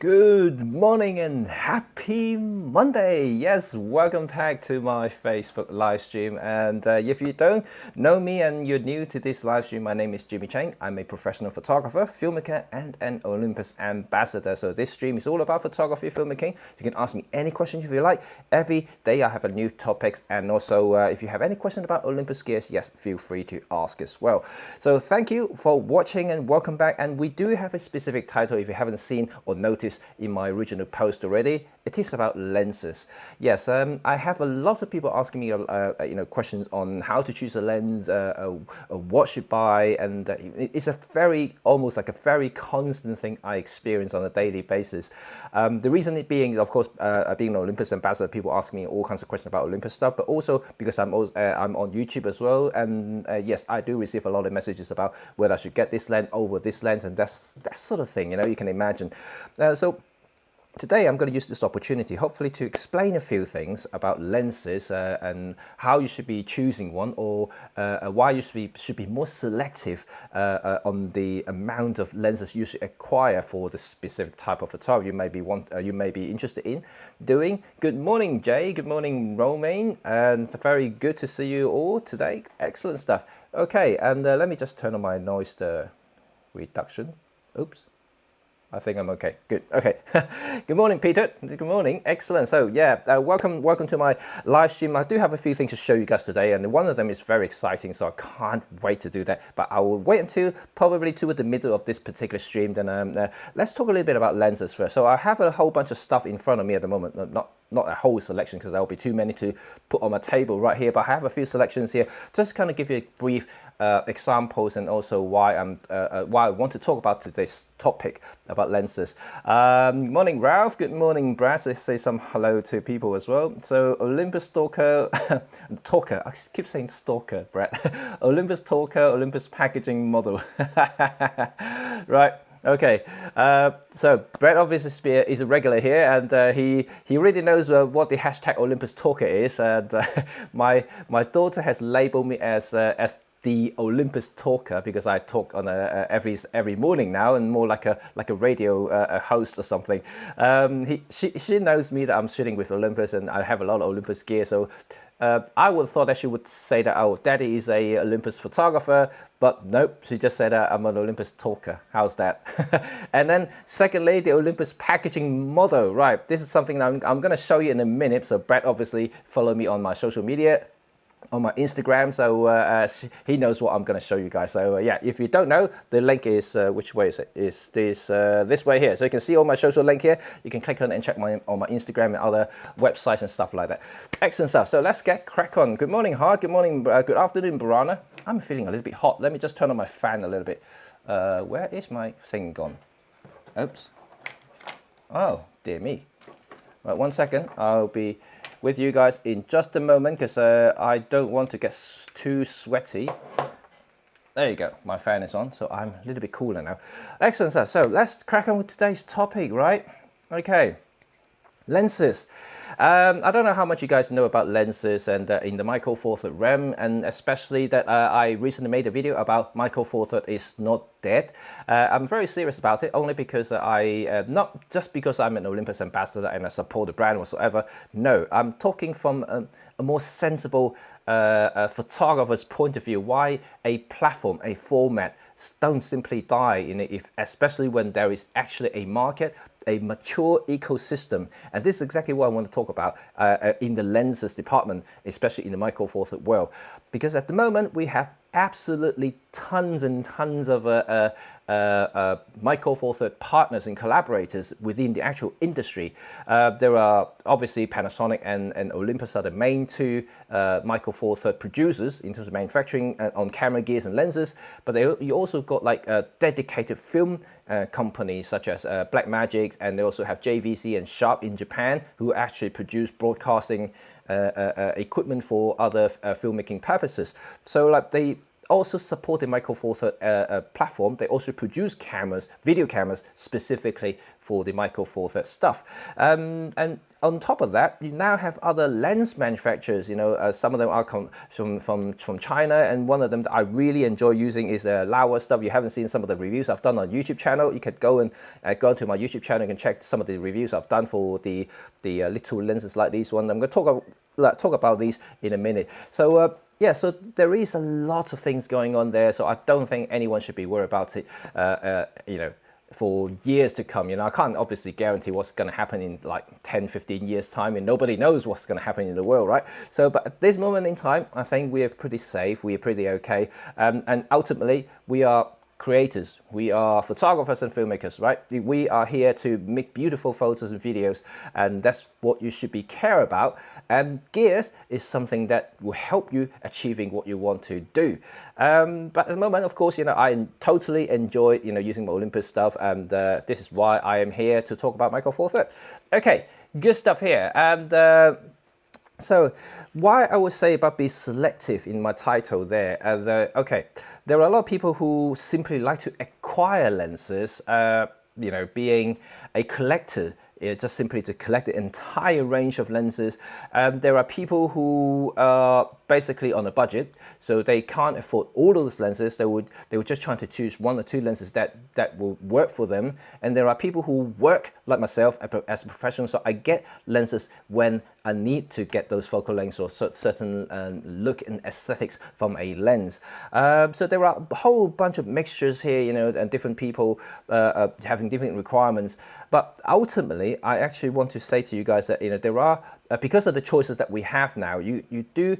Good morning and happy Monday. Yes, welcome back to my Facebook live stream. And if you don't know me and you're new to this live stream, my name is Jimmy Cheng. I'm a professional photographer, filmmaker, and an Olympus ambassador. So this stream is all about photography, filmmaking. You can ask me any questions if you like. Every day I have a new topics. And also if you have any question about Olympus gears, yes, feel free to ask as well. So thank you for watching and welcome back. And we do have a specific title if you haven't seen or noticed in my original post already. It is about lenses. Yes, I have a lot of people asking me questions on how to choose a lens, what should buy, and it's a almost like a very constant thing I experience on a daily basis. The reason it being, of course, being an Olympus ambassador, people ask me all kinds of questions about Olympus stuff, but also because I'm on YouTube as well, and yes, I do receive a lot of messages about whether I should get this lens over this lens, and that sort of thing, you can imagine. So today I'm going to use this opportunity hopefully to explain a few things about lenses and how you should be choosing one, or why you should be more selective on the amount of lenses you should acquire for the specific type of photography you may be interested in doing. Good morning, Jay. Good morning, Romain. And very good to see you all today. Excellent stuff. Okay, and let me just turn on my noise reduction. Oops. I think I'm okay. Good. Okay. Good morning, Peter. Good morning. Excellent. So yeah, welcome to my live stream. I do have a few things to show you guys today, and one of them is very exciting, so I can't wait to do that. But I will wait until probably toward the middle of this particular stream. Then let's talk a little bit about lenses first. So I have a whole bunch of stuff in front of me at the moment. Not a whole selection because there will be too many to put on my table right here, but I have a few selections here just to kind of give you a brief examples, and also why I want to talk about today's topic about lenses. Good morning, Ralph. Good morning, Brad. Let's say some hello to people as well. So Olympus Talker, I keep saying stalker, Brad. Olympus Talker, Olympus packaging model. Right. Okay, so Brett obviously is a regular here, and he really knows what the hashtag Olympus Talker is. And my daughter has labeled me as the Olympus Talker because I talk on every morning now, and more like a radio host or something. She knows me that I'm shooting with Olympus, and I have a lot of Olympus gear. So I would have thought that she would say that, oh, Daddy is a Olympus photographer, but nope, she just said I'm an Olympus talker. How's that? And then secondly, the Olympus packaging model. Right, this is something that I'm going to show you in a minute. So Brett obviously follow me on my social media, on my Instagram, so he knows what I'm going to show you guys. So yeah, if you don't know, the link is which way is it? Is this way here? So you can see all my social link here. You can click on it and check on my Instagram and other websites and stuff like that. Excellent stuff. So let's get crack on. Good morning, Hart. Good morning. Good afternoon, Barana. I'm feeling a little bit hot. Let me just turn on my fan a little bit. Where is my thing gone? Oops. Oh dear me. Right, 1 second. I'll be with you guys in just a moment because I don't want to get too sweaty. There you go, my fan is on, so I'm a little bit cooler now. Excellent stuff. So let's crack on with today's topic, right? Okay, lenses. I don't know how much you guys know about lenses and in the Micro Four Thirds realm, and especially that I recently made a video about Micro Four Thirds is not dead. I'm very serious about it, only because not just because I'm an Olympus ambassador and I support the brand whatsoever. No, I'm talking from a more sensible photographer's point of view. Why a platform, a format, don't simply die especially when there is actually a market, a mature ecosystem. And this is exactly what I want to talk about in the lenses department, especially in the Micro Four Thirds world. Because at the moment we have absolutely tons and tons of Micro Four Thirds partners and collaborators within the actual industry. There are obviously Panasonic and Olympus are the main two Micro Four Thirds producers in terms of manufacturing on camera gears and lenses, but you also got like dedicated film companies such as Blackmagic, and they also have JVC and Sharp in Japan, who actually produce broadcasting equipment for other filmmaking purposes. So like also supporting Micro Four Thirds platform. They also produce cameras, video cameras, specifically for the Micro Four Thirds stuff. And on top of that, you now have other lens manufacturers. Some of them are from China, and one of them that I really enjoy using is Laowa stuff. You haven't seen some of the reviews I've done on YouTube channel. You could go and go to my YouTube channel and check some of the reviews I've done for the little lenses like this one. I'm going to talk about these in a minute. So yeah, so there is a lot of things going on there. So I don't think anyone should be worried about it. For years to come. I can't obviously guarantee what's going to happen in like 10, 15 years time, and nobody knows what's going to happen in the world, right? So, but at this moment in time, I think we are pretty safe, we are pretty okay, and ultimately we are creators, we are photographers and filmmakers, right? We are here to make beautiful photos and videos, and that's what you should be care about. And gears is something that will help you achieving what you want to do. But at the moment, of course, I totally enjoy using my Olympus stuff, and this is why I am here to talk about Micro Four Thirds. Okay, good stuff here. And so why I would say about be selective in my title there, okay, there are a lot of people who simply like to acquire lenses, being a collector, just simply to collect the entire range of lenses. There are people who are basically on a budget, so they can't afford all of those lenses. They would just try to choose one or two lenses that will work for them. And there are people who work like myself as a professional, so I get lenses when I need to get those focal lengths or certain look and aesthetics from a lens. So there are a whole bunch of mixtures here, and different people having different requirements. But ultimately, I actually want to say to you guys that there are, because of the choices that we have now, you do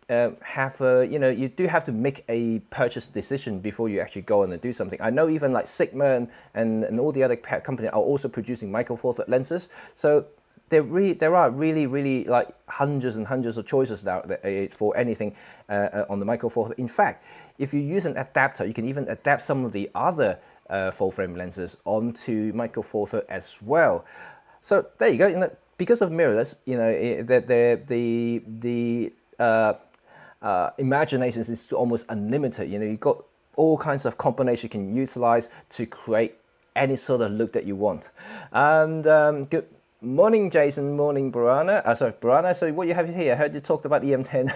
you do have to make a purchase decision before you actually go on and do something. I know even like Sigma and all the other companies are also producing Micro Four Thirds lenses. So there are really like hundreds and hundreds of choices now for anything on the Micro Four Thirds. In fact, if you use an adapter, you can even adapt some of the other full frame lenses onto Micro Four Thirds as well. So there you go. Because of mirrorless, the imagination is almost unlimited. You've got all kinds of combinations you can utilize to create any sort of look that you want. And good morning, Jason. Morning, Brianna. Brianna. So what you have here? I heard you talked about the M10.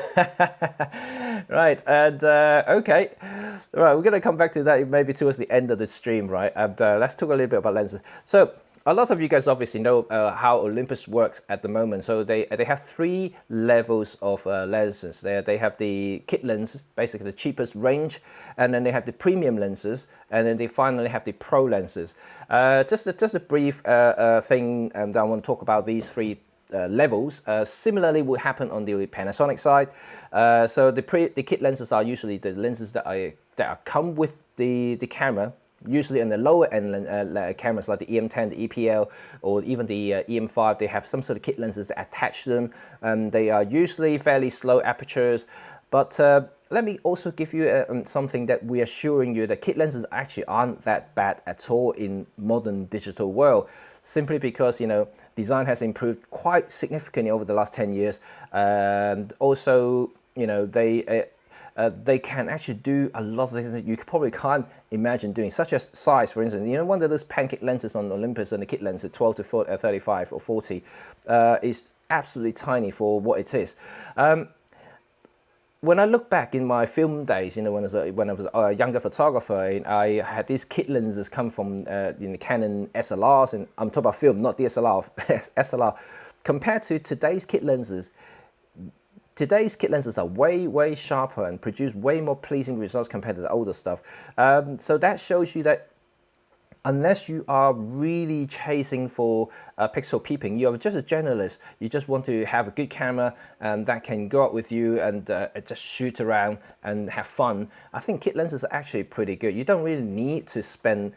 Right. And okay. Right. We're going to come back to that maybe towards the end of the stream, right? And let's talk a little bit about lenses. So a lot of you guys obviously know how Olympus works at the moment. So they have 3 levels of lenses. They have the kit lenses, basically the cheapest range, and then they have the premium lenses, and then they finally have the pro lenses. Just a brief thing that I want to talk about these 3 levels. Similarly will happen on the Panasonic side. So the kit lenses are usually the lenses that come with the camera. Usually in the lower end cameras like the EM10, the EPL, or even the EM5, they have some sort of kit lenses that attach to them. They are usually fairly slow apertures. But let me also give you something that we're assuring you that kit lenses actually aren't that bad at all in modern digital world. Simply because, design has improved quite significantly over the last 10 years. And also, they can actually do a lot of things that you probably can't imagine doing, such as size, for instance. One of those pancake lenses on Olympus and the kit lens, at 12 to 35 or 40, is absolutely tiny for what it is. When I look back in my film days, when I was a younger photographer, I had these kit lenses come from the Canon SLRs, and I'm talking about film, not DSLR, SLR. Compared to today's kit lenses are way sharper and produce way more pleasing results compared to the older stuff. So that shows you that unless you are really chasing for pixel peeping, you're just a generalist. You just want to have a good camera that can go out with you and just shoot around and have fun. I think kit lenses are actually pretty good. You don't really need to spend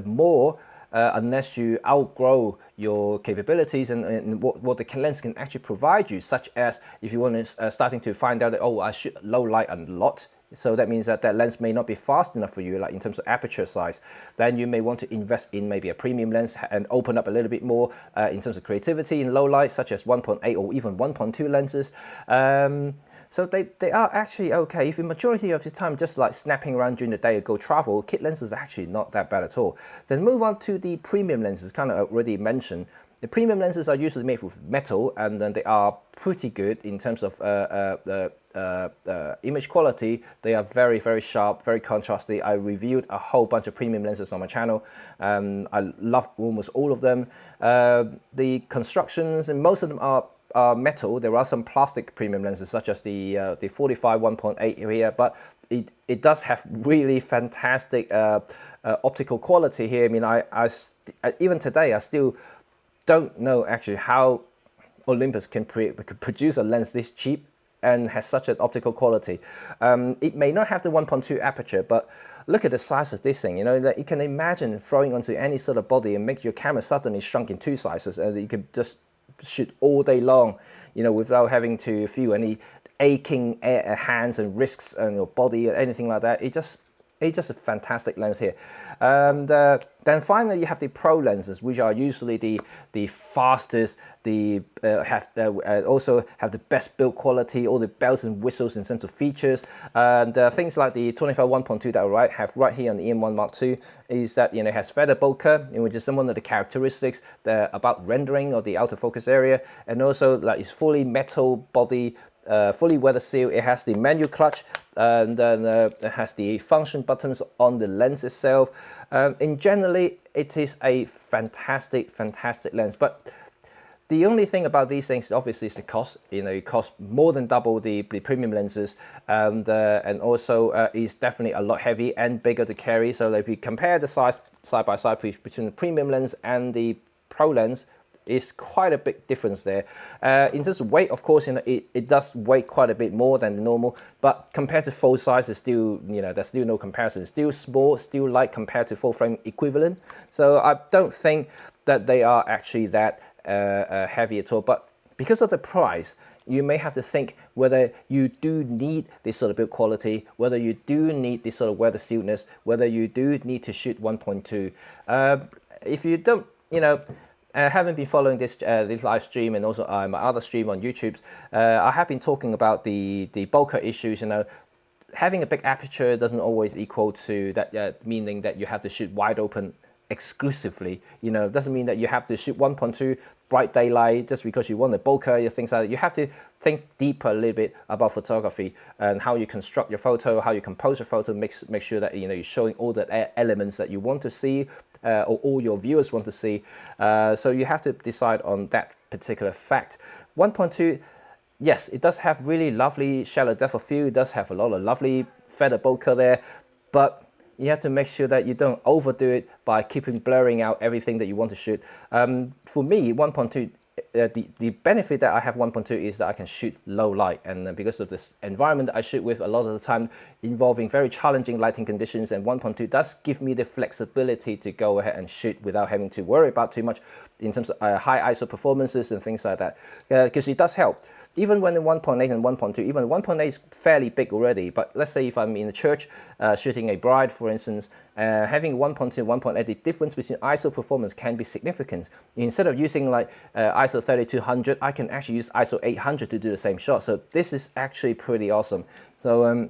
more unless you outgrow your capabilities and what the lens can actually provide you, such as if you want to starting to find out that, I shoot low light a lot, so that means that lens may not be fast enough for you, like in terms of aperture size. Then you may want to invest in maybe a premium lens and open up a little bit more in terms of creativity in low light, such as 1.8 or even 1.2 lenses. So they are actually okay. If the majority of the time just like snapping around during the day or go travel, kit lenses are actually not that bad at all. Then move on to the premium lenses, kind of already mentioned. The premium lenses are usually made with metal, and then they are pretty good in terms of image quality. They are very, very sharp, very contrasty. I reviewed a whole bunch of premium lenses on my channel. I love almost all of them. The constructions, and most of them are metal. There are some plastic premium lenses, such as the 45 1.8 here, but it does have really fantastic optical quality here. I mean, even today, I still don't know actually how Olympus can produce a lens this cheap and has such an optical quality. It may not have the 1.2 aperture, but look at the size of this thing. You know, like you can imagine throwing onto any sort of body and make your camera suddenly shrunk in 2 sizes, and you can just shoot all day long, you know, without having to feel any aching hands and wrists and your body or anything like that. It's just a fantastic lens here. And then finally, you have the pro lenses, which are usually the fastest, also have the best build quality, all the bells and whistles in terms of features. And things like the 25 1.2 that I have right here on the EM1 Mark II is that, you know, it has feather bokeh, which is one of the characteristics about rendering of the outer focus area, and also like it's fully metal body. Fully weather sealed. It has the manual clutch, and then it has the function buttons on the lens itself. In generally, it is a fantastic lens. But the only thing about these things, obviously, is the cost. You know, it costs more than double the premium lenses, and also is definitely a lot heavy and bigger to carry. So if you compare the size side by side between the premium lens and the pro lens, is quite a big difference there. In terms of weight, of course, you know, it does weigh quite a bit more than the normal, but compared to full size, it's still, you know, there's still no comparison. It's still small, still light compared to full frame equivalent. So I don't think that they are actually that heavy at all. But because of the price, you may have to think whether you do need this sort of build quality, whether you do need this sort of weather sealedness, whether you do need to shoot 1.2. If you don't, you know, haven't been following this live stream and also my other stream on YouTube, I have been talking about the bokeh issues. You know, having a big aperture doesn't always equal to that, meaning that you have to shoot wide open exclusively. You know, it doesn't mean that you have to shoot 1.2 bright daylight just because you want the bokeh, things like that. You have to think deeper a little bit about photography and how you construct your photo, how you compose your photo, make sure that, you know, you're showing all the elements that you want to see, or all your viewers want to see. So you have to decide on that particular fact. 1.2, yes, it does have really lovely shallow depth of field. It does have a lot of lovely feather bokeh there, but you have to make sure that you don't overdo it by keeping blurring out everything that you want to shoot. For me, 1.2, the benefit that I have 1.2 is that I can shoot low light, and because of this environment that I shoot with a lot of the time involving very challenging lighting conditions, and 1.2 does give me the flexibility to go ahead and shoot without having to worry about too much in terms of high ISO performances and things like that, because it does help. Even when the 1.8 and 1.2, even 1.8 is fairly big already, but let's say if I'm in a church shooting a bride, for instance, having 1.2 and 1.8, the difference between ISO performance can be significant. Instead of using like ISO 3200, I can actually use ISO 800 to do the same shot. So this is actually pretty awesome. So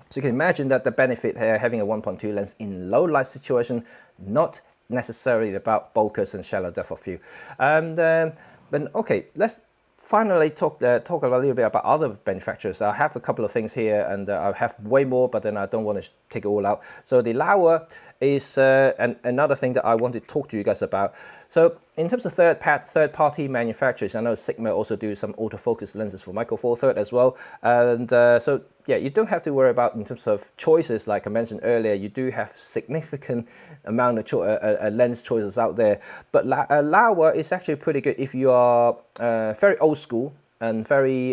so you can imagine that the benefit having a 1.2 lens in low light situation, not necessarily about bokehs and shallow depth of field. But okay, let's finally talk a little bit about other manufacturers. I have a couple of things here, and I have way more, but then I don't want to take it all out. So the Laowa is another thing that I want to talk to you guys about. So in terms of third-party manufacturers, I know Sigma also do some autofocus lenses for Micro Four Third as well, and so yeah, you don't have to worry about in terms of choices. Like I mentioned earlier, you do have significant amount of lens choices out there. But Laowa is actually pretty good if you are very old school and very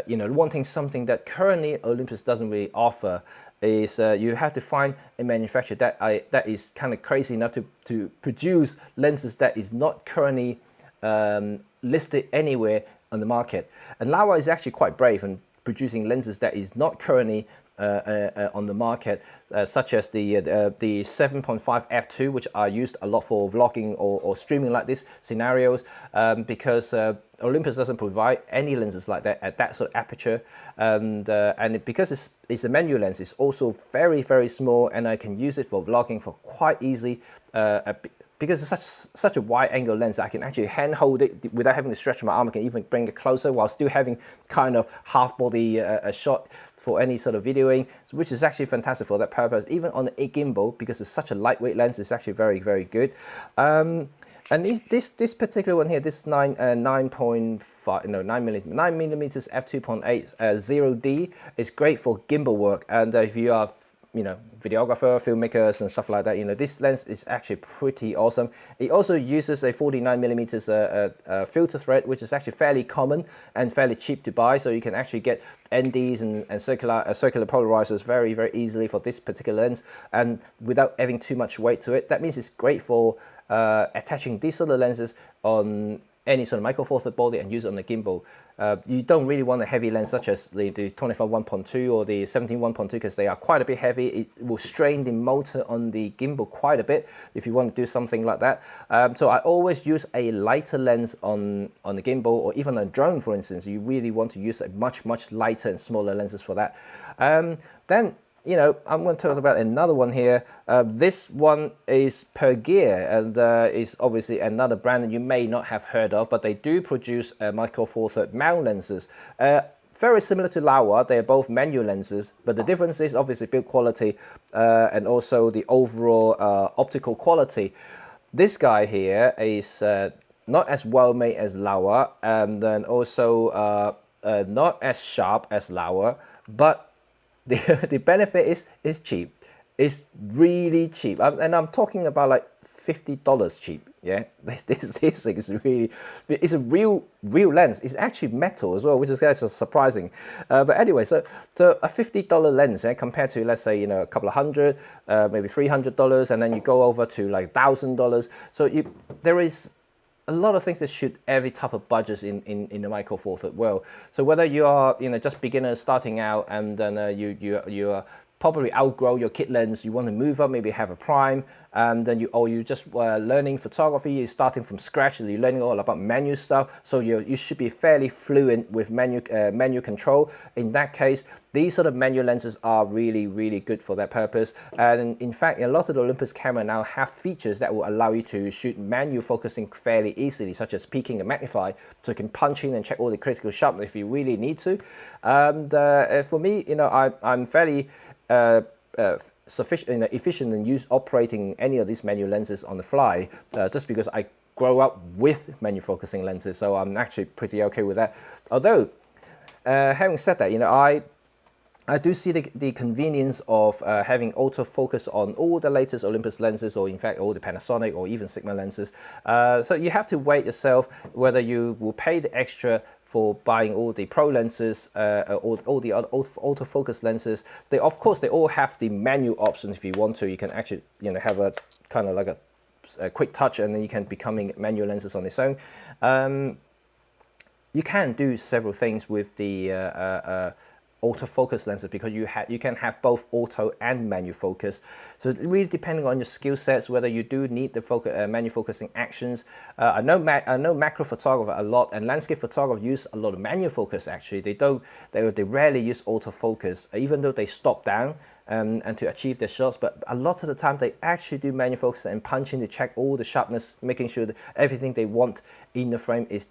you know, wanting something that currently Olympus doesn't really offer. Is you have to find a manufacturer that is kind of crazy enough to produce lenses that is not currently listed anywhere on the market. And Laowa is actually quite brave in producing lenses that is not currently on the market, such as the 7.5 f2, which are used a lot for vlogging or streaming like this scenarios, because Olympus doesn't provide any lenses like that at that sort of aperture, and because it's a manual lens, it's also very small, and I can use it for vlogging for quite easy. Because it's such a wide angle lens, I can actually hand hold it without having to stretch my arm. I can even bring it closer while still having kind of half body a shot for any sort of videoing, which is actually fantastic for that purpose. Even on a gimbal, because it's such a lightweight lens, it's actually very good. And this particular one here, this 9 millimeters f2.8 0D is great for gimbal work, and if you are videographer, filmmakers and stuff like that, this lens is actually pretty awesome. It also uses a 49 millimeters filter thread, which is actually fairly common and fairly cheap to buy, so you can actually get NDs and circular polarizers very easily for this particular lens, and without having too much weight to it. That means it's great for attaching these sort of lenses on any sort of micro four thirds body and use it on the gimbal. You don't really want a heavy lens such as the 25 1.2 or the 17 1.2, because they are quite a bit heavy. It will strain the motor on the gimbal quite a bit if you want to do something like that. So I always use a lighter lens on the gimbal, or even a drone, for instance. You really want to use a much lighter and smaller lenses for that. Then I'm going to talk about another one here. This one is Per Gear, and is obviously another brand that you may not have heard of, but they do produce micro four thirds mount lenses. Very similar to Laowa, they are both manual lenses, but the difference is obviously build quality and also the overall optical quality. This guy here is not as well made as Laowa, and then also not as sharp as Laowa, but the benefit is cheap. It's really cheap, and I'm talking about like $50 cheap. Yeah, this thing is really, it's a real lens. It's actually metal as well, which is kind of surprising. But anyway, so a $50 lens, compared to, let's say, a couple of hundred, maybe $300, and then you go over to like $1,000. So there is a lot of things that suit every type of budget in the micro four thirds world. So whether you are just beginners starting out, and then you are probably outgrow your kit lens, you want to move up, maybe have a prime, and then you just learning photography, you're starting from scratch, and you're learning all about menu stuff, so you should be fairly fluent with menu control. In that case, these sort of menu lenses are really good for that purpose. And in fact, a lot of the Olympus camera now have features that will allow you to shoot menu focusing fairly easily, such as peaking and magnify, so you can punch in and check all the critical sharpness if you really need to. And for me, I'm fairly sufficient, efficient in operating any of these manual lenses on the fly, just because I grow up with menu focusing lenses, so I'm actually pretty okay with that. Although, having said that, I do see the convenience of having autofocus on all the latest Olympus lenses, or in fact all the Panasonic or even Sigma lenses. So you have to weigh yourself whether you will pay the extra for buying all the pro lenses, all the autofocus lenses. Of course, they all have the manual option. If you want to, you can actually have a kind of like a quick touch, and then you can becoming manual lenses on its own. You can do several things with the autofocus lenses, because you can have both auto and manual focus. So really depending on your skill sets, whether you do need the manual focusing actions. I know macro photographer a lot, and landscape photographer use a lot of manual focus. Actually, they rarely use autofocus, even though they stop down and to achieve their shots. But a lot of the time they actually do manual focus and punch in to check all the sharpness, making sure that everything they want in the frame is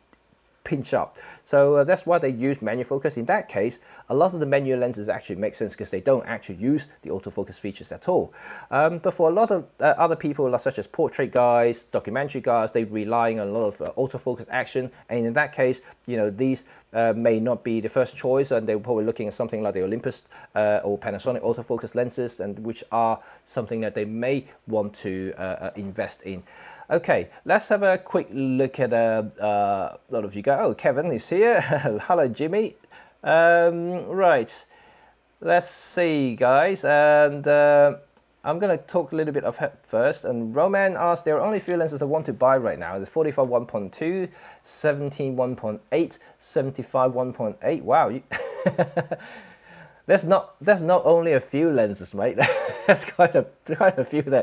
pinch up. So that's why they use manual focus. In that case, a lot of the manual lenses actually make sense, because they don't actually use the autofocus features at all. But for a lot of other people, such as portrait guys, documentary guys, they're relying on a lot of autofocus action, and in that case, these may not be the first choice, and they're probably looking at something like the Olympus or Panasonic autofocus lenses, and which are something that they may want to invest in. Okay, let's have a quick look at a lot of you go. Oh, Kevin is here. Hello, Jimmy. Right, let's see, guys, and I'm going to talk a little bit of it first. And Roman asked, there are only a few lenses I want to buy right now: the 45 1.2, 17 1.8, 75 1.8. Wow. That's not only a few lenses, mate. That's quite a few there.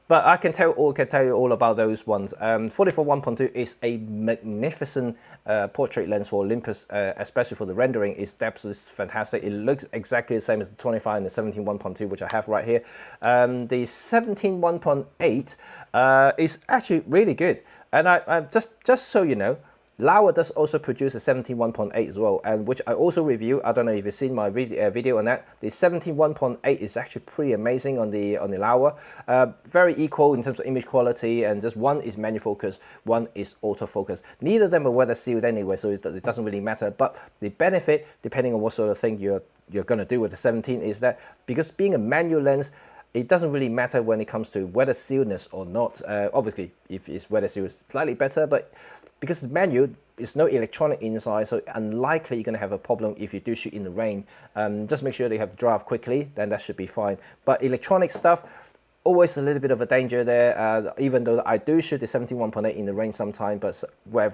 But I can tell you all about those ones. 44 1.2 is a magnificent portrait lens for Olympus, especially for the rendering. It's absolutely fantastic. It looks exactly the same as the 25 and the 17 1.2, which I have right here. The 17 1.8 is actually really good. And I just so you know, Laowa does also produce a 17 1.8 as well, and which I also review. I don't know if you've seen my video on that. The 17 1.8 is actually pretty amazing on the Laowa. Very equal in terms of image quality, and just one is manual focus, one is autofocus. Neither of them are weather sealed anyway, so it doesn't really matter. But the benefit, depending on what sort of thing you're going to do with the 17, is that because being a manual lens, it doesn't really matter when it comes to weather sealedness or not. Obviously, if it's weather sealed, it's slightly better, but because it's manual, it's no electronic inside, so unlikely you're going to have a problem if you do shoot in the rain. Just make sure they have to dry off quickly, then that should be fine. But electronic stuff, always a little bit of a danger there, even though I do shoot the 17 1.8 in the rain sometimes, but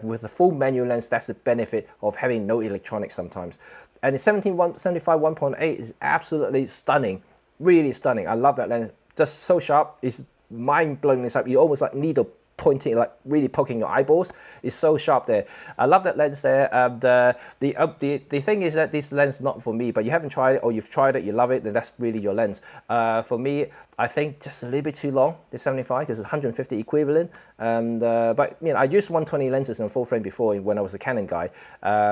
with the full manual lens, that's the benefit of having no electronics sometimes. And the 75 1.8 is absolutely stunning, really stunning. I love that lens, just so sharp, it's mind-blowingly sharp. You almost like needle pointing, like really poking your eyeballs. It's so sharp there. I love that lens there. The thing is that this lens is not for me, but you haven't tried it or you've tried it, you love it, then that's really your lens. For me, I think just a little bit too long, the 75, because it's 150 equivalent. But you know, I used 120 lenses in full frame before when I was a Canon guy,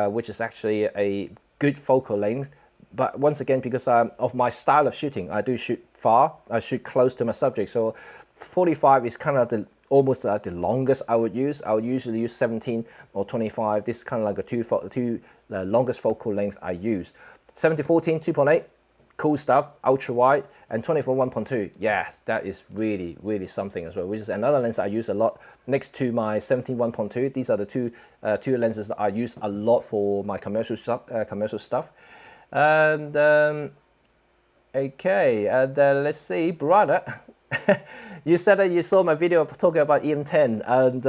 which is actually a good focal length. But once again, because of my style of shooting, I do shoot far, I shoot close to my subject. So 45 is kind of almost like the longest I would use. I would usually use 17 or 25. This is kind of like the two longest focal length I use. 70-14, 2.8, cool stuff, ultra wide, and 24 1.2. Yeah, that is really, really something as well, which is another lens I use a lot next to my 17 1.2. These are the two lenses that I use a lot for my commercial stuff. And okay, and let's see, brother. You said that you saw my video talking about EM10, and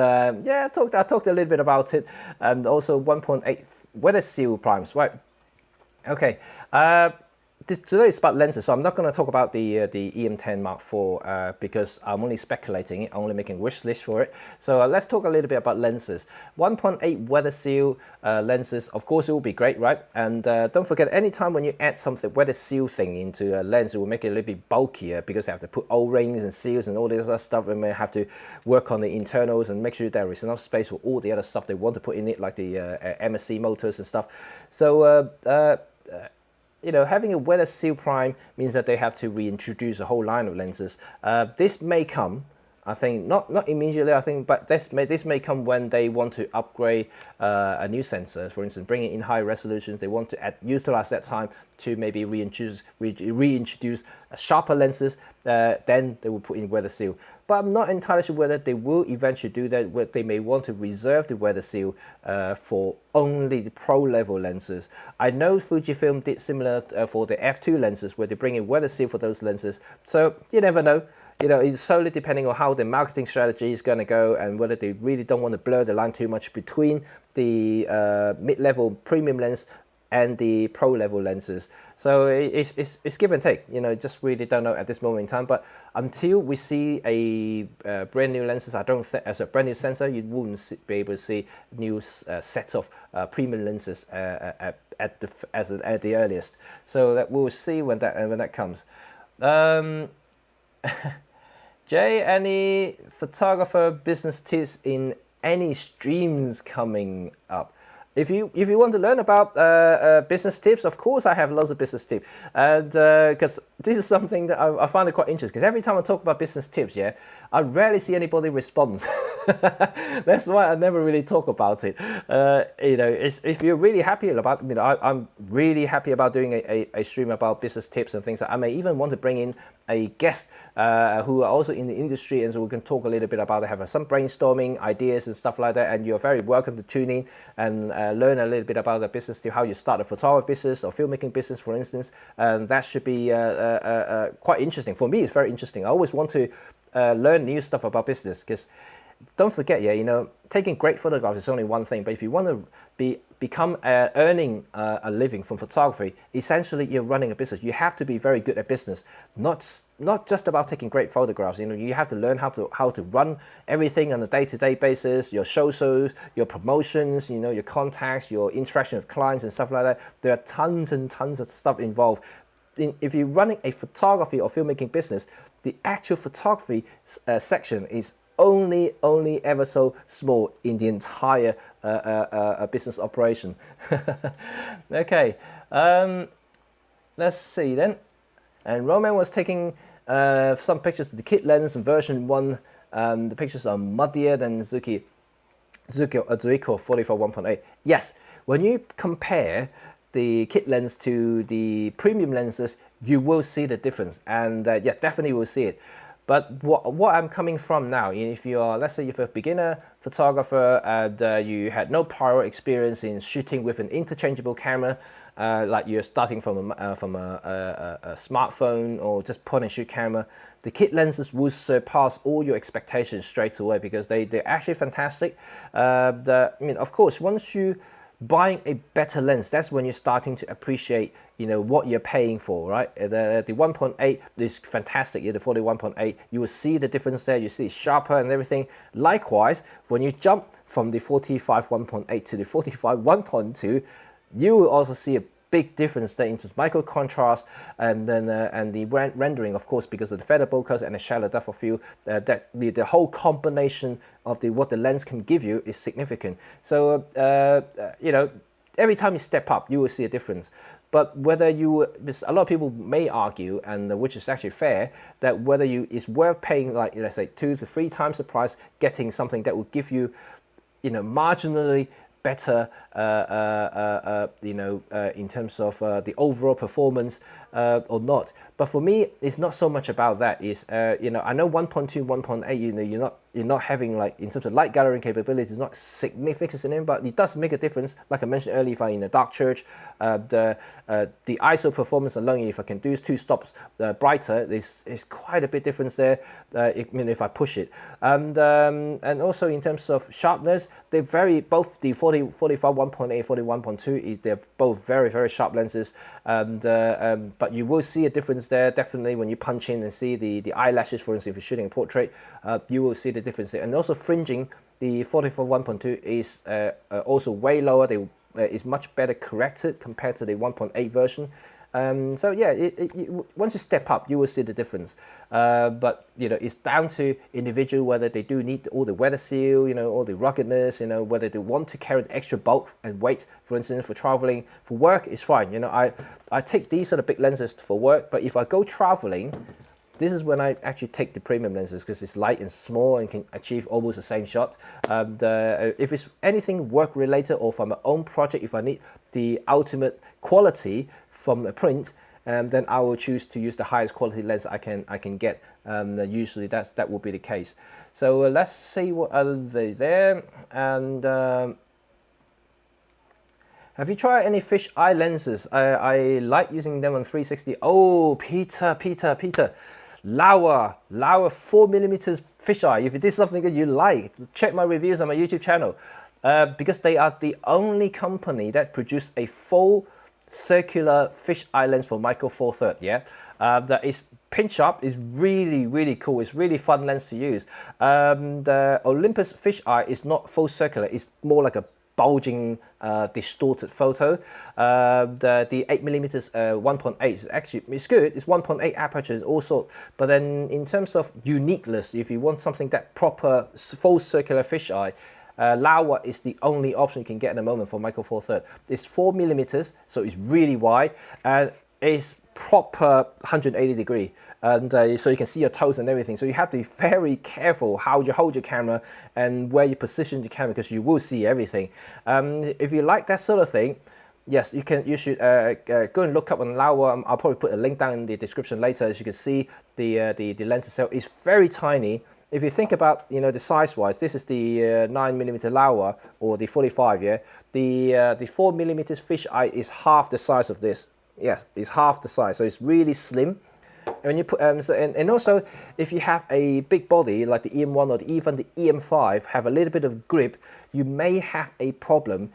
yeah, I talked a little bit about it, and also 1.8 weather seal primes, right? Okay, today is about lenses, so I'm not going to talk about the EM10 Mark IV because I'm only speculating it, I'm only making a wish list for it. So let's talk a little bit about lenses. 1.8 weather seal lenses, of course it will be great, right? And don't forget, anytime when you add something weather seal thing into a lens, it will make it a little bit bulkier because they have to put O-rings and seals and all this other stuff, and they have to work on the internals and make sure there is enough space for all the other stuff they want to put in it, like the MSC motors and stuff. So you know, having a weather seal prime means that they have to reintroduce a whole line of lenses. This may come, I think, not immediately, I think, but this may come when they want to upgrade a new sensor. For instance, bringing in high resolutions, they want to utilize that time to maybe reintroduce sharper lenses, then they will put in weather seal. But I'm not entirely sure whether they will eventually do that, where they may want to reserve the weather seal for only the pro level lenses. I know Fujifilm did similar for the f2 lenses, where they bring in weather seal for those lenses. So you never know. You know, it's solely depending on how the marketing strategy is going to go, and whether they really don't want to blur the line too much between the mid-level premium lens and the pro level lenses. So it's give and take, you know, just really don't know at this moment in time. But until we see a brand new lenses, I don't think as a brand new sensor, you wouldn't be able to see new set of premium lenses at the earliest. So that we'll see when that comes. Jay, any photographer business tips in any streams coming up? If you want to learn about business tips, of course I have loads of business tips, and because this is something that I find it quite interesting. Because every time I talk about business tips, yeah, I rarely see anybody respond. That's why I never really talk about it. You know, if you're really happy about, you know, I'm really happy about doing a stream about business tips and things. I may even want to bring in a guest who are also in the industry, and so we can talk a little bit about it, have some brainstorming ideas and stuff like that. And you're very welcome to tune in and learn a little bit about the business tip, how you start a photography business or filmmaking business, for instance. That should be quite interesting. For me, it's very interesting. I always want to learn new stuff about business, because don't forget, yeah, you know, taking great photographs is only one thing, but if you want to become earning a living from photography, essentially you're running a business. You have to be very good at business, not just about taking great photographs. You know, you have to learn how to run everything on a day-to-day basis. Your socials, your promotions, you know, your contacts, your interaction with clients and stuff like that. There are tons and tons of stuff involved. If you're running a photography or filmmaking business, the actual photography section is only ever so small in the entire business operation. Okay, let's see then. And Roman was taking some pictures of the kit lens version 1. The pictures are muddier than Zuiko 44 1.8. Yes, when you compare the kit lens to the premium lenses, you will see the difference, and yeah, definitely will see it. But what I'm coming from now, if you are, let's say, if you're a beginner photographer and you had no prior experience in shooting with an interchangeable camera, like you're starting from a smartphone or just point and shoot camera, the kit lenses will surpass all your expectations straight away because they're actually fantastic. I mean, of course, once you buying a better lens, that's when you're starting to appreciate, you know, what you're paying for, right? The 1.8 is fantastic. Yeah, the 41.8, you will see the difference there. You see it's sharper and everything. Likewise, when you jump from the 45 1.8 to the 45 1.2, you will also see a big difference there into micro contrast and then and the rendering, of course, because of the feather bokeh and the shallow depth of field. That the whole combination of what the lens can give you is significant. So you know, every time you step up, you will see a difference. But whether you, a lot of people may argue, and which is actually fair, that whether it's worth paying, like, let's say 2 to 3 times the price, getting something that will give you, you know, marginally better, you know, in terms of the overall performance or not. But for me, it's not so much about that. It's you know, I know 1.2, 1.8, you know, you're not having, like, in terms of light gathering capabilities, not significant in it, but it does make a difference. Like I mentioned earlier, if I'm in a dark church, the ISO performance alone, if I can do 2 stops brighter, there's quite a bit difference there. I mean, if I push it, and also in terms of sharpness, they're both the 45 1.8, 41.2, they're both very sharp lenses, but you will see a difference there definitely when you punch in and see the eyelashes. For instance, if you're shooting a portrait, you will see the difference there. And also fringing, the 44 1.2 is also way lower. Is much better corrected compared to the 1.8 version. So yeah, once you step up, you will see the difference. But you know, it's down to individual whether they do need all the weather seal, you know, all the ruggedness, you know, whether they want to carry the extra bulk and weight. For instance, for traveling, for work, it's fine. You know, I take these sort of big lenses for work, but if I go traveling, this is when I actually take the premium lenses because it's light and small and can achieve almost the same shot. If it's anything work related or from my own project, if I need the ultimate quality from a print, then I will choose to use the highest quality lens I can get. Usually that will be the case. So let's see what are they there. And have you tried any fish eye lenses? I like using them on 360. Oh, Peter. Laowa 4mm fisheye. If it is something that you like, check my reviews on my YouTube channel, because they are the only company that produce a full circular fisheye lens for micro four thirds. Yeah, that is pinch up, is really cool. It's really fun lens to use. The Olympus fisheye is not full circular. It's more like a bulging, distorted photo. The 8mm 1.8 is actually, it's good. It's 1.8 aperture also, but then in terms of uniqueness, if you want something that proper full circular fisheye, Laowa is the only option you can get at the moment for micro four thirds. It's 4mm, so it's really wide, and it's proper 180 degree, and so you can see your toes and everything. So you have to be very careful how you hold your camera and where you position the camera, because you will see everything. If you like that sort of thing, yes, you should go and look up on Laowa. I'll probably put a link down in the description later. As you can see, the lens itself is very tiny. If you think about, you know, the size-wise, this is the 9mm Laowa, or the 45. Yeah, the 4mm fisheye is half the size of this. Yes, it's half the size, so it's really slim. when you put and also if you have a big body like the EM1 or even the EM5 have a little bit of grip, you may have a problem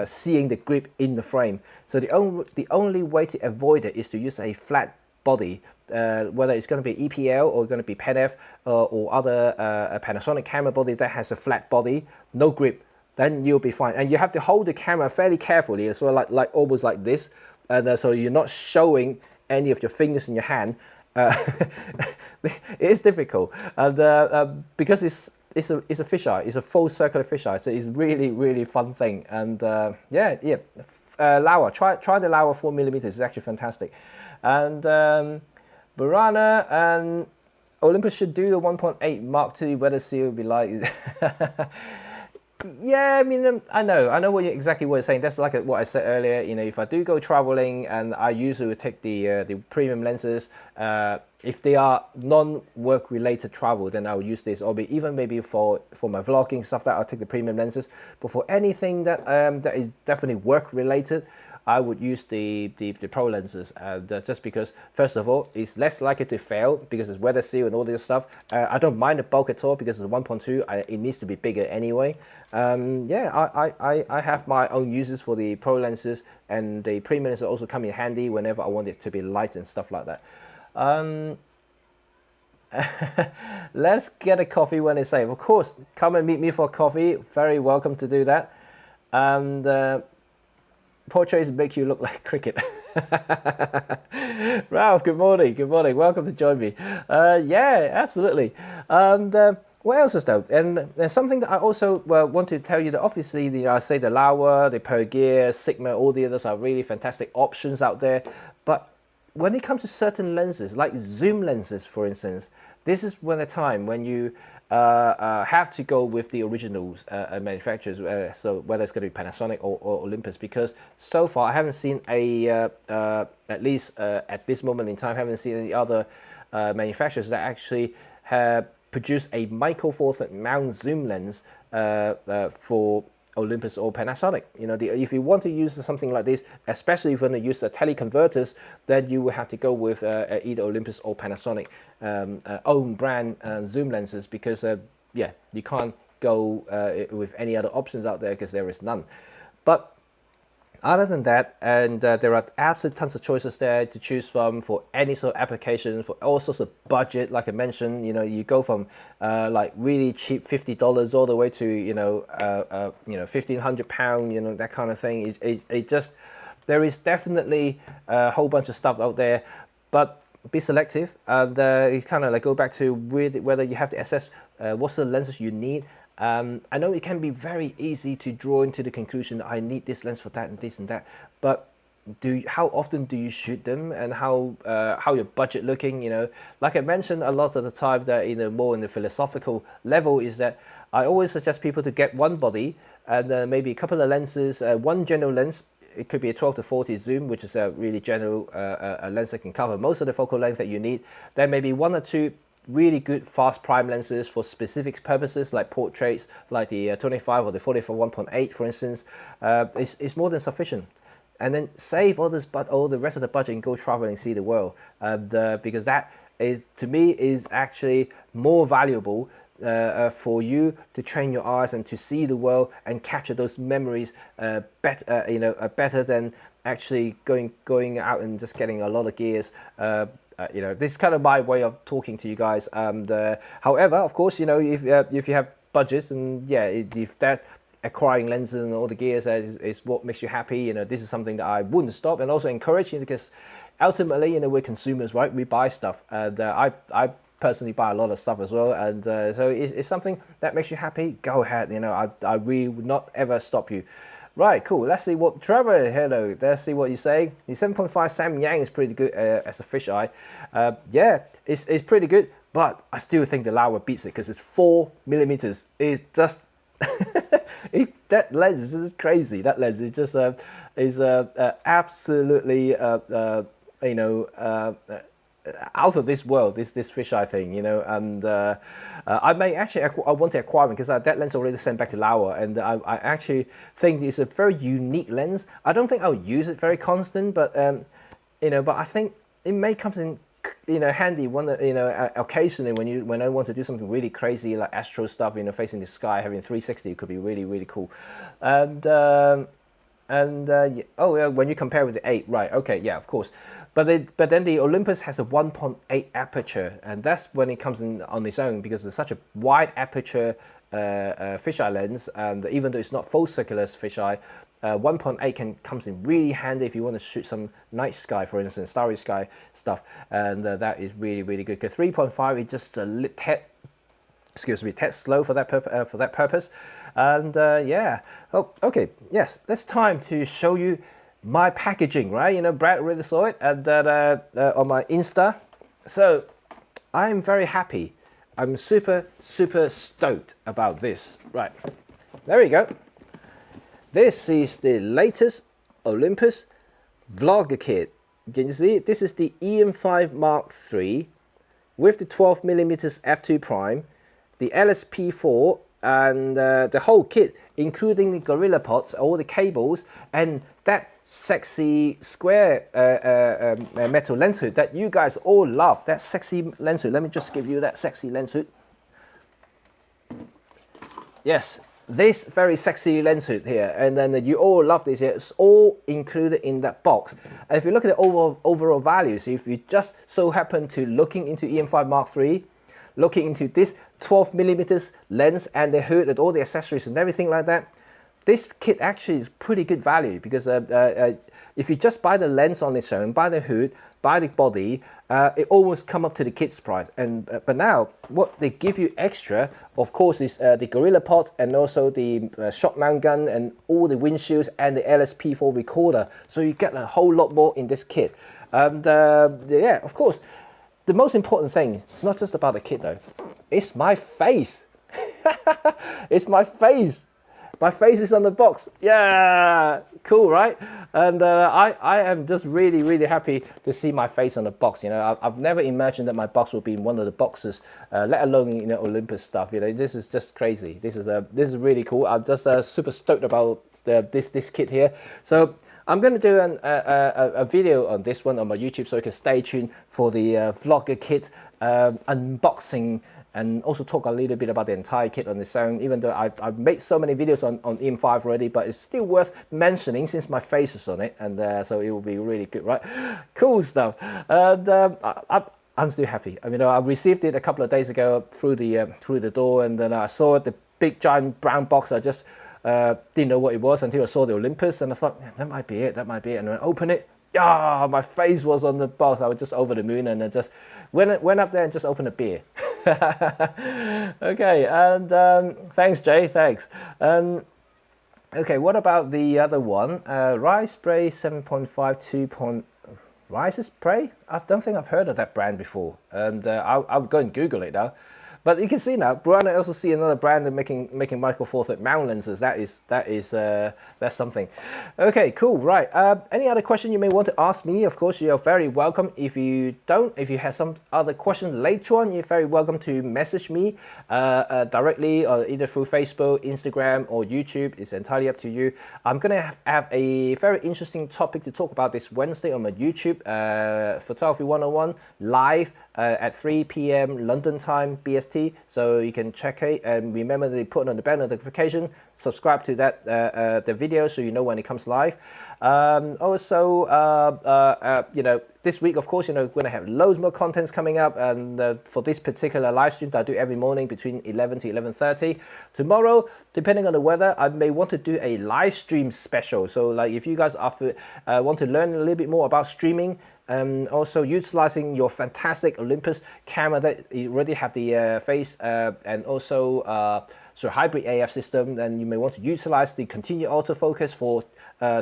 seeing the grip in the frame. So the only way to avoid it is to use a flat body, whether it's going to be EPL or going to be PenF or other Panasonic camera body that has a flat body, no grip. Then you'll be fine, and you have to hold the camera fairly carefully as well, like almost like this, and so you're not showing any of your fingers in your hand. It is difficult, and because it's a fisheye, it's a full circular fisheye, so it's really fun thing. And Laowa, try the Laowa 4mm. It's actually fantastic, and Burana and Olympus should do a 1.8 Mark II. Whether C will be like. Yeah, I mean, I know what exactly what you're saying. That's like what I said earlier. You know, if I do go traveling, and I usually would take the premium lenses. If they are non-work related travel, then I'll use this. Or even maybe for my vlogging stuff, that I'll take the premium lenses. But for anything that that is definitely work related, I would use the pro lenses, just because, first of all, it's less likely to fail because it's weather seal and all this stuff. I don't mind the bulk at all because it's 1.2. It needs to be bigger anyway. I have my own uses for the pro lenses, and the premium lenses also come in handy whenever I want it to be light and stuff like that. Let's get a coffee when it's safe. Of course, come and meet me for coffee. Very welcome to do that. And portraits make you look like cricket. Ralph, good morning. Good morning. Welcome to join me. Yeah, absolutely. And what else is though? And there's something that I also want to tell you that obviously I say the Laowa, the Pergear, Sigma, all the others are really fantastic options out there. But when it comes to certain lenses, like zoom lenses, for instance, this is when a time when you have to go with the originals manufacturers, so whether it's going to be Panasonic or Olympus, because so far I haven't seen at least at this moment in time, I haven't seen any other manufacturers that actually have produced a micro four thirds mount zoom lens for Olympus or Panasonic. You know, if you want to use something like this, especially if you want to use the teleconverters, then you will have to go with either Olympus or Panasonic own brand zoom lenses, because yeah, you can't go with any other options out there because there is none. But other than that, and there are absolutely tons of choices there to choose from for any sort of application, for all sorts of budget. Like I mentioned, you know, you go from like really cheap $50 all the way to £1,500, you know, that kind of thing. It just, there is definitely a whole bunch of stuff out there, but be selective, and you kind of like go back to whether you have to assess what's the lenses you need. I know it can be very easy to draw into the conclusion I need this lens for that and this and that, but how often do you shoot them, and how your budget looking? You know, like I mentioned a lot of the time, that more in the philosophical level, is that I always suggest people to get one body and maybe a couple of lenses, one general lens. It could be a 12 to 40 zoom, which is a really general a lens that can cover most of the focal length that you need. Then maybe one or two really good fast prime lenses for specific purposes, like portraits, like the 25 or the 44 1.8, for instance. Is more than sufficient. And then save all the rest of the budget and go travel and see the world. Because that is, to me, is actually more valuable for you to train your eyes and to see the world and capture those memories better than actually going out and just getting a lot of gears. This is kind of my way of talking to you guys. However, of course, if you have budgets, and yeah, if that acquiring lenses and all the gears is what makes you happy, this is something that I wouldn't stop and also encourage you, because ultimately, we're consumers, right? We buy stuff, and I personally buy a lot of stuff as well, and so it's something that makes you happy. Go ahead, I really would not ever stop you. Right, cool. Let's see what Trevor. Hello. Let's see what you're saying. The 7.5 Samyang is pretty good as a fisheye. Yeah, it's pretty good, but I still think the Laowa beats it because it's 4mm. It's just that lens is crazy. That lens is just is absolutely out of this world, this fisheye thing, and I may actually I want to acquire one, because that lens already sent back to Laowa, and I actually think it's a very unique lens. I don't think I'll use it very constant, but but I think it may come in, handy occasionally when I want to do something really crazy like astro stuff, facing the sky, having 360 could be really, really cool. And oh yeah, when you compare with the 8, right? Okay, yeah, of course. But then the Olympus has a 1.8 aperture, and that's when it comes in on its own, because it's such a wide aperture fisheye lens, and even though it's not full circular fisheye, 1.8 comes in really handy if you want to shoot some night sky, for instance, starry sky stuff, and that is really, really good. Because 3.5 is just a tad slow for that purpose. And yeah, oh, okay, yes, it's time to show you my packaging, right? Brad already saw it and on my Insta. So I'm very happy. I'm super, super stoked about this. Right, there we go. This is the latest Olympus vlogger kit. Can you see? This is the EM5 Mark III with the 12mm f2 prime, the LSP4, and the whole kit, including the Gorilla Pods, all the cables, and that sexy square metal lens hood that you guys all love. That sexy lens hood. Let me just give you that sexy lens hood. Yes, this very sexy lens hood here, and then you all love this here. It's all included in that box. And if you look at the overall values, if you just so happen to looking into EM5 Mark III, looking into this 12mm lens and the hood and all the accessories and everything like that, this kit actually is pretty good value, because if you just buy the lens on its own, buy the hood, buy the body, it almost come up to the kit's price. And but now what they give you extra, of course, is the Gorilla Pod, and also the shot mount gun, and all the windshields, and the LSP4 recorder. So you get a whole lot more in this kit. And yeah, of course, the most important thing, it's not just about the kit though, it's my face. It's my face. My face is on the box. Yeah, cool, right? And I am just really, really happy to see my face on the box. I've never imagined that my box would be in one of the boxes, let alone Olympus stuff. This is just crazy. This is really cool. I'm just super stoked about this kit here. So I'm going to do a video on this one on my YouTube, so you can stay tuned for the vlogger kit unboxing, and also talk a little bit about the entire kit on its own, even though I've made so many videos on EM5 already, but it's still worth mentioning since my face is on it, and so it will be really good, right? Cool stuff. And I'm still happy. I mean, I received it a couple of days ago through the door, and then I saw the big giant brown box. I just didn't know what it was until I saw the Olympus, and I thought, yeah, that might be it, and when I opened it, yeah, my face was on the box. I was just over the moon, and I just went up there and just opened a beer. Okay, and thanks, Jay, thanks. Okay, what about the other one? Rise Spray 7.5 2. Rise Spray? I don't think I've heard of that brand before, and I'll go and Google it now. But you can see now, Brian, I also see another brand of making Micro Four Thirds mount lenses. That's something. Okay, cool. Right. Any other question you may want to ask me? Of course, you're very welcome. If you have some other question later on, you're very welcome to message me directly, or either through Facebook, Instagram, or YouTube. It's entirely up to you. I'm gonna have a very interesting topic to talk about this Wednesday on my YouTube, Photography 101 live at 3 p.m. London time, BST. So you can check it, and remember to put on the bell notification, subscribe to that the video so you know when it comes live. Also, this week, of course, we're going to have loads more contents coming up, and for this particular live stream that I do every morning between 11 to 11:30. Tomorrow, depending on the weather, I may want to do a live stream special. So like if you guys want to learn a little bit more about streaming, also utilizing your fantastic Olympus camera that you already have the face and also hybrid AF system, then you may want to utilize the continued autofocus for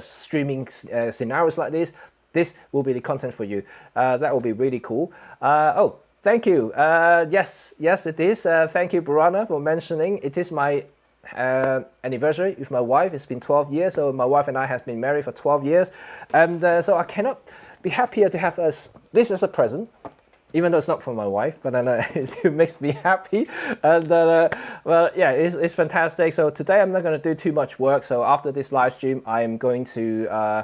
streaming scenarios like this. This will be the content for you. That will be really cool. Oh, thank you. Yes, it is. Thank you, Burana, for mentioning. It is my anniversary with my wife. It's been 12 years. So my wife and I have been married for 12 years. And so I cannot be happier to have this as a present, even though it's not for my wife, but then it makes me happy. And well, yeah, it's fantastic. So today I'm not going to do too much work. So after this live stream, I'm going to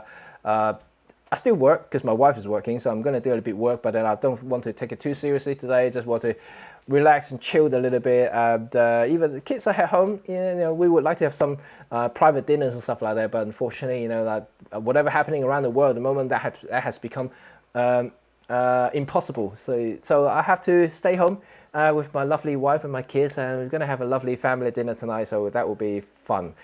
I still work because my wife is working, so I'm going to do a little bit of work, but then I don't want to take it too seriously today. Just want to relax and chill a little bit. And even the kids are at home. We would like to have some private dinners and stuff like that, but unfortunately, like whatever happening around the world at the moment, that has become impossible. So I have to stay home with my lovely wife and my kids, and we're going to have a lovely family dinner tonight. So that will be fun.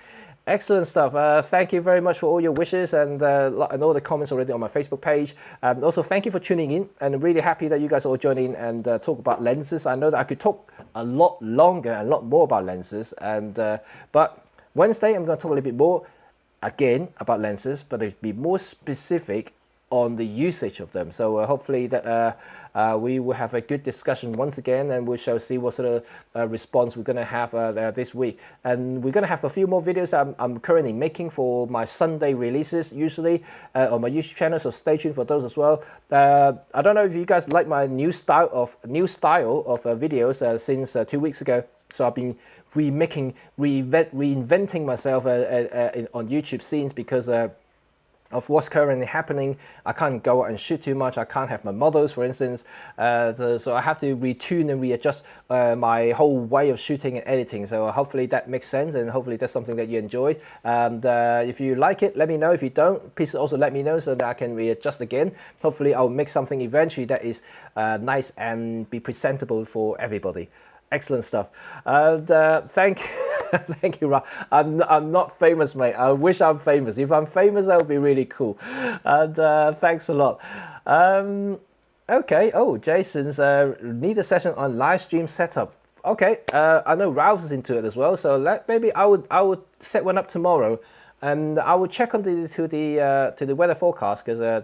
Excellent stuff. Thank you very much for all your wishes and all the comments already on my Facebook page. Also, thank you for tuning in, and I'm really happy that you guys all join in and talk about lenses. I know that I could talk a lot longer and a lot more about lenses, but Wednesday I'm going to talk a little bit more again about lenses, but it'll be more specific on the usage of them. So hopefully that we will have a good discussion once again, and we shall see what sort of response we're going to have this week. And we're going to have a few more videos I'm currently making for my Sunday releases, usually on my YouTube channel, so stay tuned for those as well. I don't know if you guys like my new style of videos since 2 weeks ago. So I've been reinventing myself on YouTube scenes because of what's currently happening. I can't go out and shoot too much. I can't have my models, for instance. So I have to retune and readjust my whole way of shooting and editing. So hopefully that makes sense, and hopefully that's something that you enjoyed. And if you like it, let me know. If you don't, please also let me know so that I can readjust again. Hopefully I'll make something eventually that is nice and be presentable for everybody. Excellent stuff. And thank you, Rob. I'm not famous, mate. I wish I'm famous. If I'm famous, that would be really cool. And thanks a lot. Okay. Oh, Jason's need a session on live stream setup. Okay. I know Ralph's is into it as well. So maybe I would set one up tomorrow. And I will check on to the weather forecast, because I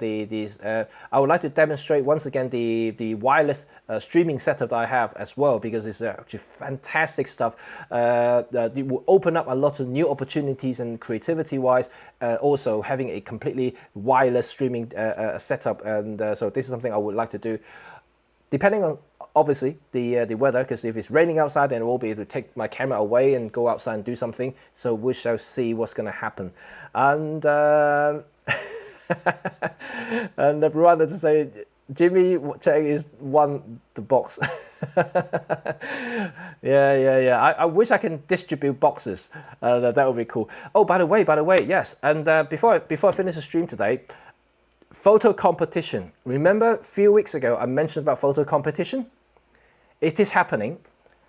would like to demonstrate once again the wireless streaming setup that I have as well, because it's actually fantastic stuff. It will open up a lot of new opportunities and creativity wise. Also having a completely wireless streaming setup, and so this is something I would like to do. Depending on obviously the weather, because if it's raining outside, then I will be able to take my camera away and go outside and do something. So we shall see what's going to happen. And and everyone to say, Jimmy Cheng is won the box. Yeah. I wish I can distribute boxes. That would be cool. Oh, by the way, yes. And before I finish the stream today, photo competition. Remember a few weeks ago I mentioned about photo competition? It is happening.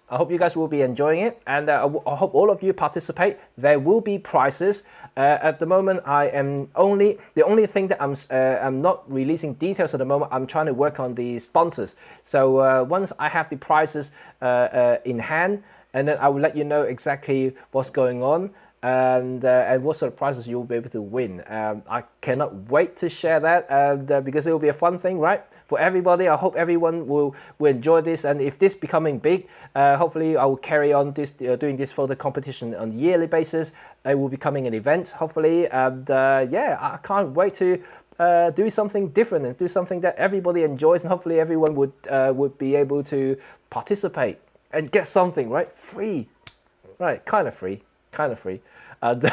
I hope you guys will be enjoying it, and I hope all of you participate. There will be prizes. At the moment, the only thing that I'm not releasing details at the moment. I'm trying to work on the sponsors. So once I have the prizes in hand, and then I will let you know exactly what's going on. And what sort of prizes you'll be able to win. I cannot wait to share that, because it will be a fun thing, right, for everybody. I hope everyone will enjoy this, and if this becoming big, hopefully I will carry on doing this photo competition on a yearly basis. It will be becoming an event, hopefully, and yeah, I can't wait to do something different and do something that everybody enjoys, and hopefully everyone would be able to participate and get something, right, free, right, kind of free. And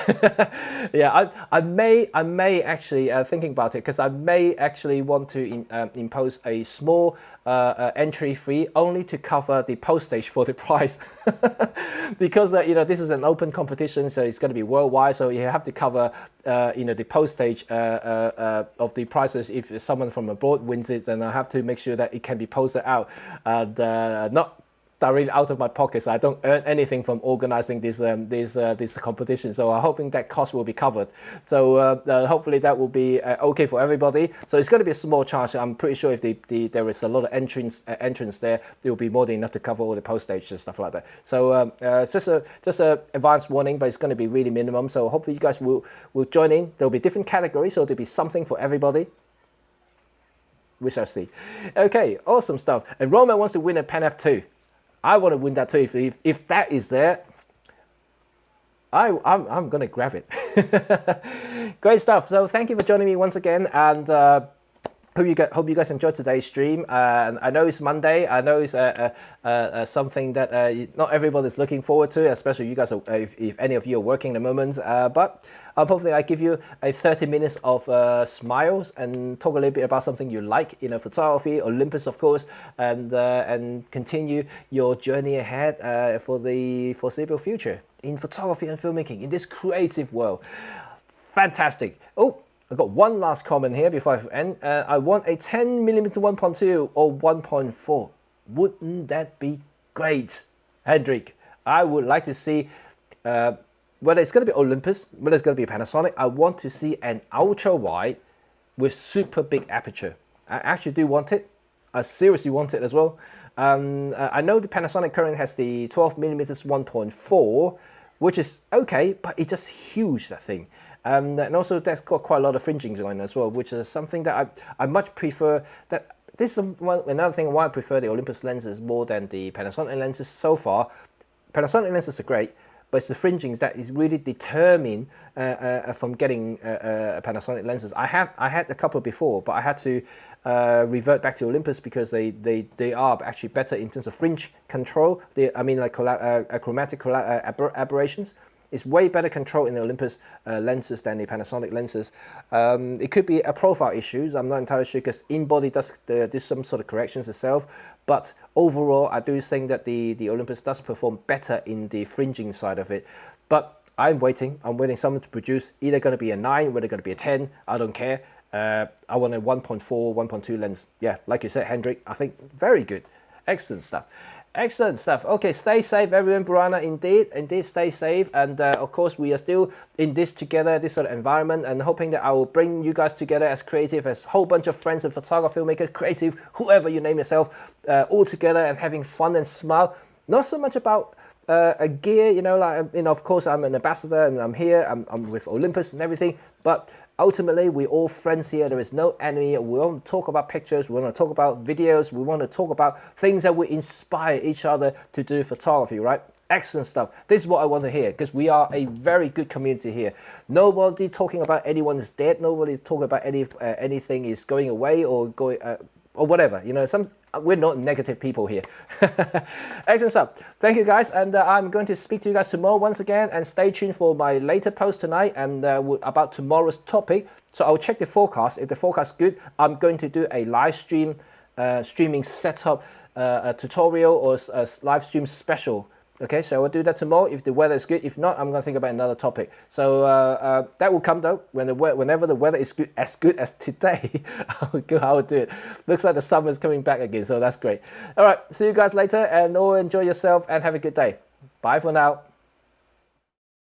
yeah, I may actually thinking about it, because I may actually want to impose a small entry fee only to cover the postage for the price. Because this is an open competition, so it's going to be worldwide, so you have to cover the postage of the prices. If someone from abroad wins it, then I have to make sure that it can be posted out, and not directly out of my pocket. So I don't earn anything from organizing this competition. So I'm hoping that cost will be covered. So hopefully that will be okay for everybody. So it's going to be a small charge. I'm pretty sure if there is a lot of entrance there, there will be more than enough to cover all the postage and stuff like that. So it's just a advanced warning, but it's going to be really minimum. So hopefully you guys will join in. There will be different categories, so there'll be something for everybody. We shall see. Okay, awesome stuff. And Roman wants to win a Pen F2. I want to win that too. If that is there, I'm gonna grab it. Great stuff. So thank you for joining me once again, and Hope you guys enjoyed today's stream. I know it's Monday. I know it's something that not everybody's looking forward to, especially you guys, if any of you are working at the moment. But hopefully I give you a 30 minutes of smiles and talk a little bit about something you like, photography, Olympus, of course, and continue your journey ahead for the foreseeable future in photography and filmmaking in this creative world. Fantastic. Oh, I've got one last comment here before I end. I want a 10mm 1.2 or 1.4. Wouldn't that be great, Hendrik? I would like to see, whether it's going to be Olympus, whether it's going to be Panasonic, I want to see an ultra wide with super big aperture. I actually do want it. I seriously want it as well. I know the Panasonic currently has the 12mm 1.4, which is okay, but it's just huge, that thing. And also that's got quite a lot of fringing going as well, which is something that I much prefer. That this is another thing why I prefer the Olympus lenses more than the Panasonic lenses so far. Panasonic lenses are great, but it's the fringings that is really determined from getting Panasonic lenses. I had a couple before, but I had to revert back to Olympus because they are actually better in terms of fringe control. I mean, like chromatic aberrations. It's way better control in the Olympus lenses than the Panasonic lenses. It could be a profile issues. I'm not entirely sure because in-body does some sort of corrections itself. But overall, I do think that the Olympus does perform better in the fringing side of it. But I'm waiting someone to produce either going to be a 9, whether going to be a 10. I don't care. I want a 1.4, 1.2 lens. Yeah, like you said, Hendrik, I think very good. Excellent stuff. Excellent stuff. Okay, stay safe, everyone. Burana, indeed, stay safe. And of course, we are still in this together, this sort of environment, and hoping that I will bring you guys together as creative, as a whole bunch of friends and photographer, filmmakers, creative, whoever you name yourself, all together and having fun and smile. Not so much about a gear, of course, I'm an ambassador and I'm here, I'm with Olympus and everything, but ultimately, we're all friends here. There is no enemy. We want to talk about pictures. We want to talk about videos. We want to talk about things that will inspire each other to do photography, right? Excellent stuff. This is what I want to hear because we are a very good community here. Nobody talking about anyone is dead. Nobody's talking about anything is going away or going or whatever. We're not negative people here. Excellent stuff. Thank you guys, and I'm going to speak to you guys tomorrow once again, and stay tuned for my later post tonight and about tomorrow's topic. So I'll check the forecast. If the forecast is good, I'm going to do a live stream streaming setup tutorial or a live stream special. Okay, so I'll do that tomorrow if the weather is good. If not, I'm going to think about another topic. So that will come though whenever the weather is as good as today. I'll do it. Looks like the summer is coming back again, so that's great. All right, see you guys later, and all enjoy yourself and have a good day. Bye for now.